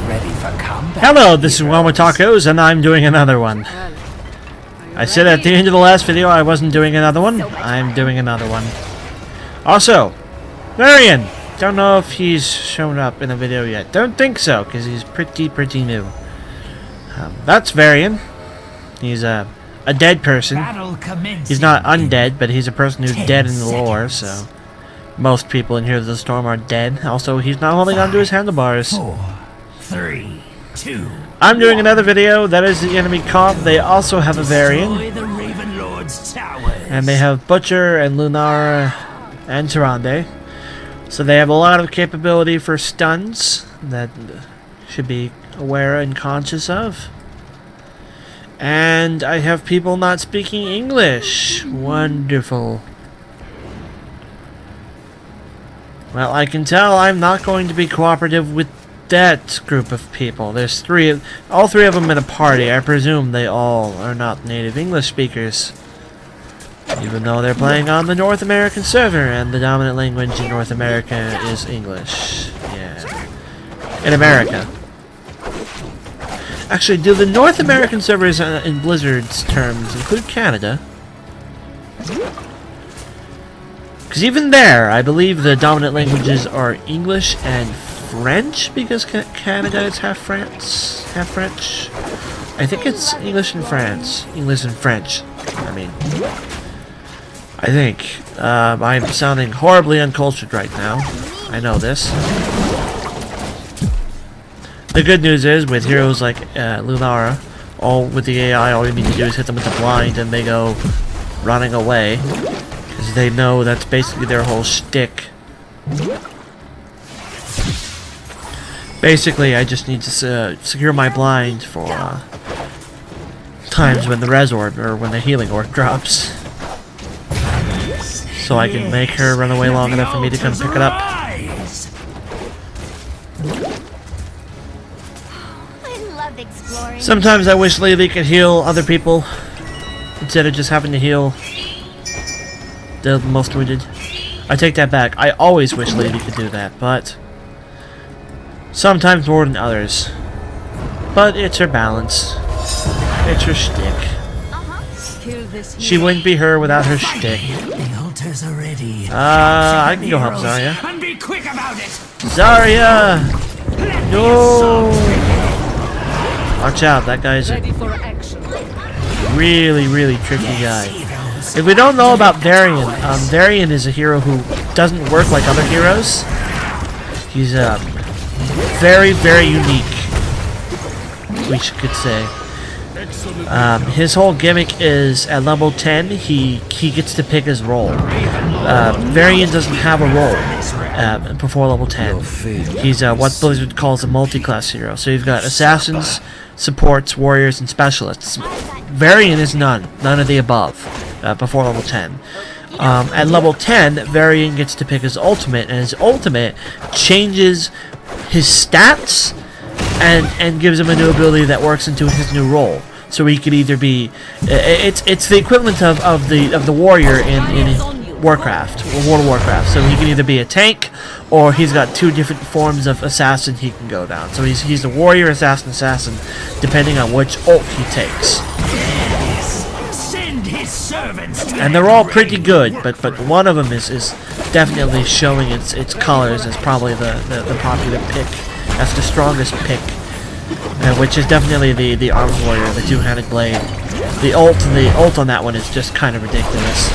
ready for combat. Hello, this is WellArmedWithTacos, and I'm doing another one. I said at the end of the last video I wasn't doing another one. I'm doing another one. Also, Varian! Don't know if he's shown up in a video yet. Don't think so, because he's pretty new. That's Varian. He's a dead person. He's not undead, but he's a person who's dead in the lore, so most people in Heroes of the Storm are dead. Also, he's not holding onto his handlebars. 4, 3, 2. I'm doing another video. That is the enemy comp. They also have a Varian. And they have Butcher and Lunara and Tyrande. So they have a lot of capability for stuns that should be aware and conscious of. And I have people not speaking English. Wonderful. Well, I can tell I'm not going to be cooperative with that group of people. There's all three of them in a party. I presume they all are not native English speakers. Even though they're playing on the North American server, and the dominant language in North America is English. Yeah. In America. Actually, do the North American servers in Blizzard's terms include Canada? Because even there, I believe the dominant languages are English and French, because Canada is half France, half French. I think it's English and France. English and French. I mean, I think. I'm sounding horribly uncultured right now. I know this. The good news is, with heroes like Lunara, with the AI, all you need to do is hit them with the blind and they go running away. Because they know that's basically their whole shtick. Basically, I just need to secure my blind for times when the res orb, or when the healing orb drops. So I can make her run away long enough for me to come pick it up. Sometimes I wish Lily could heal other people instead of just having to heal the most wounded. I take that back. I always wish Lily could do that, but sometimes more than others. But it's her balance. It's her shtick. She wouldn't be her without her shtick. I can go help Zarya. Zarya! No! Watch out, that guy's a really tricky guy. If we don't know about Varian, Varian is a hero who doesn't work like other heroes. He's very unique, we could say. His whole gimmick is at level 10, he gets to pick his role. Varian doesn't have a role before level 10. He's what Blizzard calls a multi-class hero. So you've got assassins, supports, warriors, and specialists. Varian is none of the above before level 10. At level 10, Varian gets to pick his ultimate, and his ultimate changes his stats and gives him a new ability that works into his new role. So he could either be, it's the equivalent of the warrior in Warcraft, or World of Warcraft. So he can either be a tank, or he's got two different forms of assassin he can go down. So he's a warrior, assassin, depending on which ult he takes. And they're all pretty good, but one of them is definitely showing its colors as probably the popular pick. That's the strongest pick, which is definitely the arms warrior, the two-handed blade. The ult on that one is just kind of ridiculous.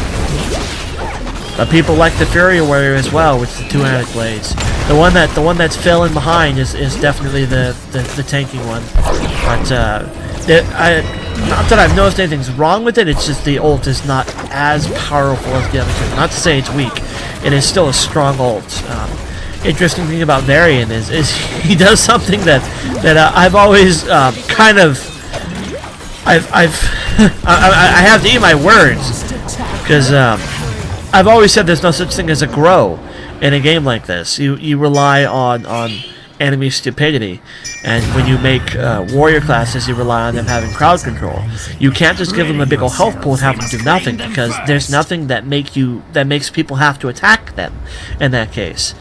But people like the Fury Warrior as well, with the two-handed blades. The one that's filling behind is definitely the tanking one. But not that I've noticed anything's wrong with it. It's just the ult is not as powerful as the other two. Not to say it's weak. It is still a strong ult. Interesting thing about Varian is he does something that I've always kind of I have to eat my words, because I've always said there's no such thing as a grow in a game like this. You rely on enemy stupidity, and when you make warrior classes, you rely on them having crowd control. You can't just give them a big ol' health pool and have them do nothing, because there's nothing that makes people have to attack them in that case.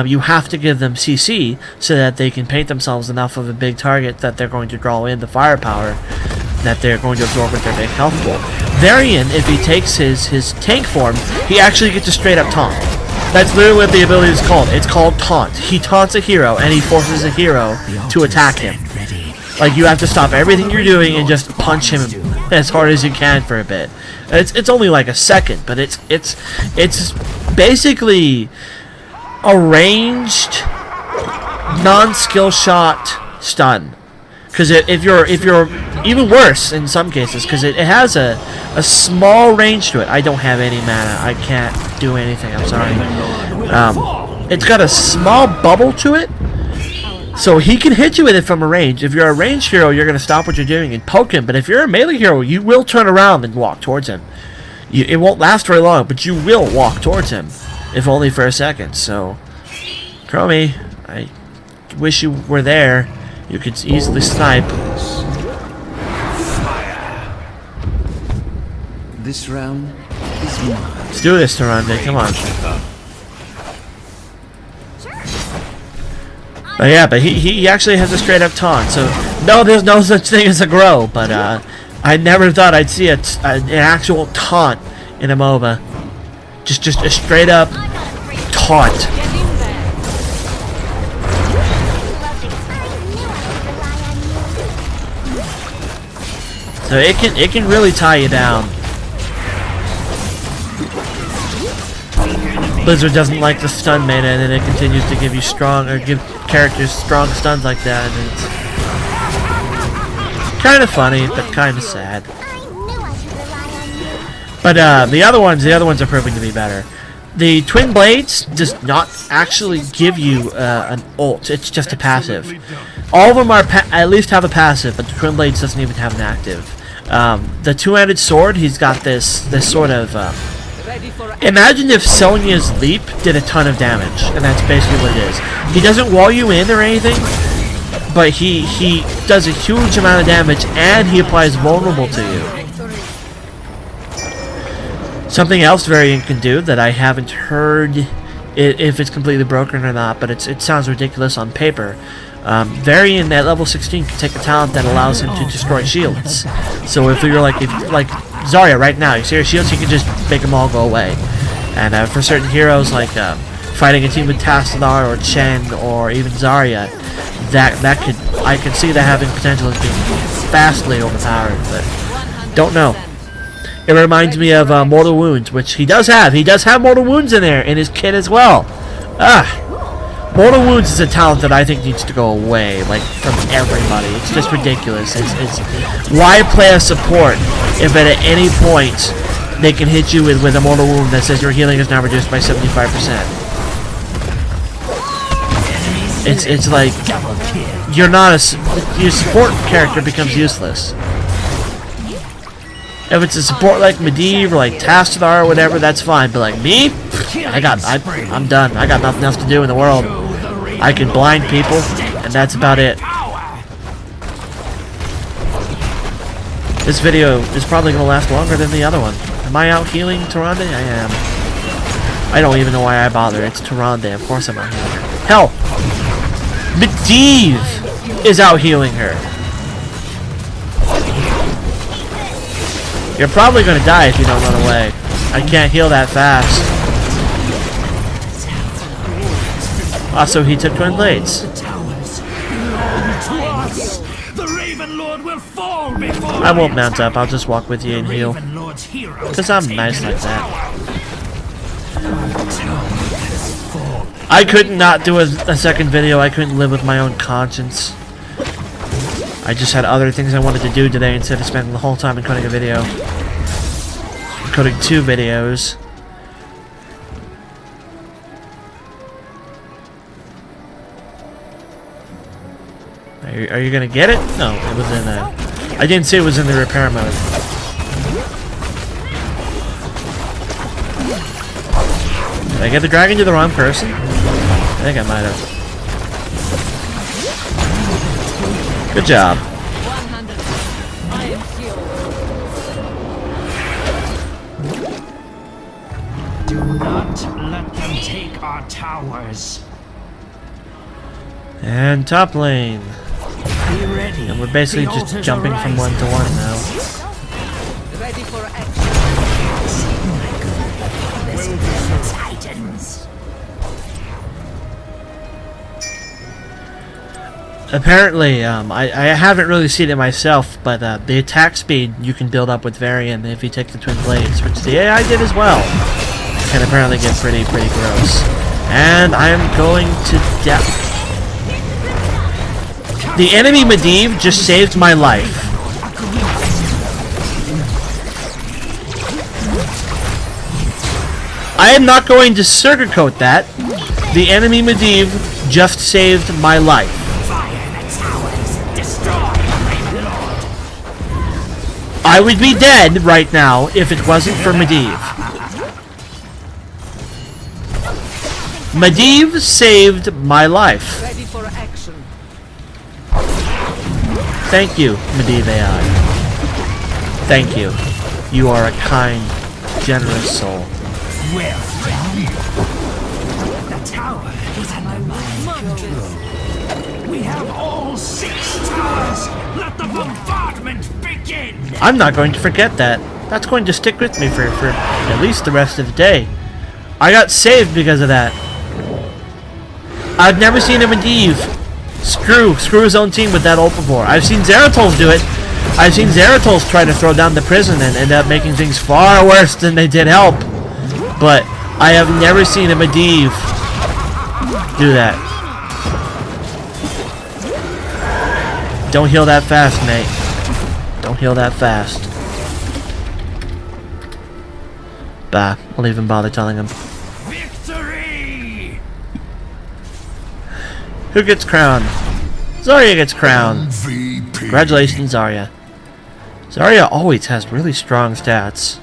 you have to give them CC so that they can paint themselves enough of a big target that they're going to draw in the firepower that they're going to absorb with their big health pool. Varian, if he takes his tank form, he actually gets a straight up taunt. That's literally what the ability is called. It's called taunt. He taunts a hero and he forces a hero to attack him. Like, you have to stop everything you're doing and just punch him as hard as you can for a bit. It's only like a second, but it's basically a ranged non-skill shot stun. Because if you're even worse in some cases, because it has a small range to it. I don't have any mana. I can't do anything. I'm sorry. It's got a small bubble to it, so he can hit you with it from a range. If you're a ranged hero, you're gonna stop what you're doing and poke him. But if you're a melee hero, you will turn around and walk towards him. It won't last very long, but you will walk towards him, if only for a second. So, Chromie, I wish you were there. You could easily snipe. This round is mine. Let's do this, Tyrande. Come on. But yeah, but he actually has a straight up taunt. So no, there's no such thing as a grow. But I never thought I'd see an actual taunt in a MOBA. Just a straight up taunt. So it can really tie you down. Blizzard doesn't like the stun meta, and then it continues to give you give characters strong stuns like that, and it's kind of funny, but kind of sad. But the other ones are proving to be better. The Twin Blades does not actually give you an ult; it's just a passive. All of them are at least have a passive, but the Twin Blades doesn't even have an active. The two-handed sword, he's got this sort of. Imagine if Sonya's leap did a ton of damage, and that's basically what it is. He doesn't wall you in or anything, but he does a huge amount of damage, and he applies vulnerable to you. Something else Varian can do that I haven't heard if it's completely broken or not, but it sounds ridiculous on paper. Varian at level 16 can take a talent that allows him to destroy shields. So if you're like Zarya right now, you see her shields, you can just make them all go away. And for certain heroes like fighting a team with Tassadar or Chen or even Zarya, I could see that having potential as being vastly overpowered, but don't know. It reminds me of Mortal Wounds, which he does have. He does have Mortal Wounds in there in his kit as well. Mortal Wounds is a talent that I think needs to go away, like, from everybody. It's just ridiculous. It's why play a support if at any point they can hit you with a Mortal Wound that says your healing is now reduced by 75%. It's like your support character becomes useless. If it's a support like Medivh or like Tassadar or whatever, that's fine. But like me, I'm done. I got nothing else to do in the world. I can blind people, and that's about it. This video is probably going to last longer than the other one. Am I out healing Tyrande? I am. I don't even know why I bother. It's Tyrande. Of course I'm out healing her. Hell! Medivh is out healing her. You're probably going to die if you don't run away. I can't heal that fast. Also, he took Twin Blades. I won't mount up. I'll just walk with you and heal. Because I'm nice like that. I couldn't not do a second video. I couldn't live with my own conscience. I just had other things I wanted to do today instead of spending the whole time encoding a video. Encoding 2 videos. Are you gonna get it? No, it was in I didn't say it was in the repair mode. Did I get the dragon to the wrong person? I think I might have. Good job. Do not let them take our towers. And top lane. Be ready. And we're basically The just altars jumping are from one to one now. Ready for action. Titans. Apparently, I haven't really seen it myself, but the attack speed you can build up with Varian if you take the Twin Blades, which the AI did as well, can apparently get pretty gross. And I am going to death. The enemy Medivh just saved my life. I am not going to sugarcoat that. The enemy Medivh just saved my life. I would be dead right now if it wasn't for Medivh. Medivh saved my life. Ready for action. Thank you, Medivh AI. Thank you. You are a kind, generous soul. Well done. The tower is under my control. We have all 6 towers. Let the bombardment begin. I'm not going to forget that. That's going to stick with me for at least the rest of the day. I got saved because of that. I've never seen a Medivh screw his own team with that ult before. I've seen Zeratul do it. I've seen Zeratul try to throw down the prison and end up making things far worse than they did help. But I have never seen a Medivh do that. Don't heal that fast, mate. Don't heal that fast. Bah, I'll even bother telling him. Victory! Who gets crowned? Zarya gets crowned. Congratulations, Zarya. Zarya always has really strong stats.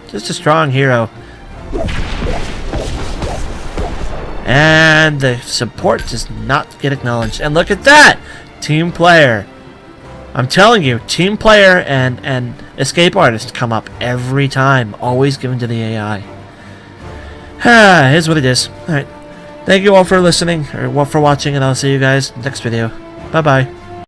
Just a strong hero. And the support does not get acknowledged. And look at that! Team player. I'm telling you, team player and escape artist come up every time. Always given to the AI. Here's what it is. Alright. Thank you all for listening, or for watching, and I'll see you guys next video. Bye-bye.